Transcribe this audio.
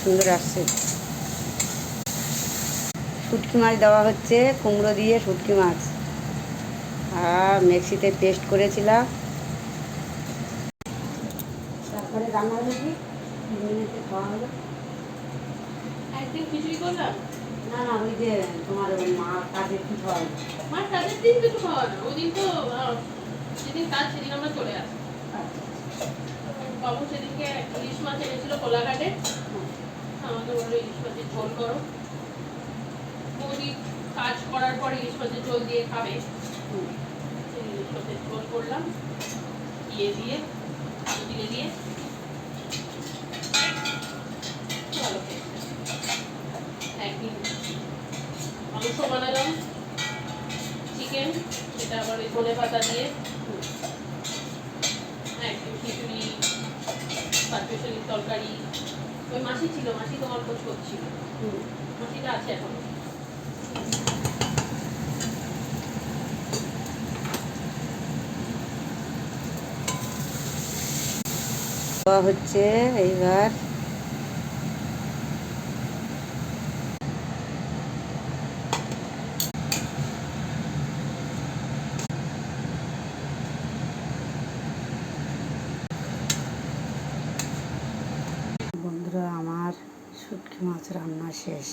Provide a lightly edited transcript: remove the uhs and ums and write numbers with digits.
সুন্দর আসছে। শুটকি মাছ দেওয়া হচ্ছে, কুমড়ো দিয়ে শুটকি মাছ, আর মিক্সিতে পেস্ট করেছিলাম। তারপরে রান্না হলো কি 3 মিনিটে খাওয়া হলো। একদিন খিচুড়ি করলাম। না না, ওই যে তোমার মা কাজের কি খাওয়ালো। মার কাজের দিন কিছু খাওয়া না, ওই দিন তো যেদিন কাজ সেদিন আমরা চলে আসি। বাবু সেদিনকে ইলিশ মাছ এনেছিল কোলাঘাটে, আমাকে বললো ইলিশ মাছের ঝোল করো। বৌদি কাজ করার পর ইলিশ মাছের ঝোল দিয়ে খাবে, ইলিশ মাছের ঝোল করলাম ইয়ে দিয়ে, আলু দিয়ে দিয়ে ভালো খেয়েছে। একদিন মাংস বানালাম চিকেন, সেটা আবার ওই ধনে পাতা দিয়ে। একদিন খিচুড়ি, পাঁচমিশালির তরকারি। ওই মাসি ছিল, মাসি তোমার খোঁজ করছিল, মাসিটা আছে এখন। দেওয়া হচ্ছে এইবার। বন্ধুরা, আমার শুটকি মাছ রান্না শেষ।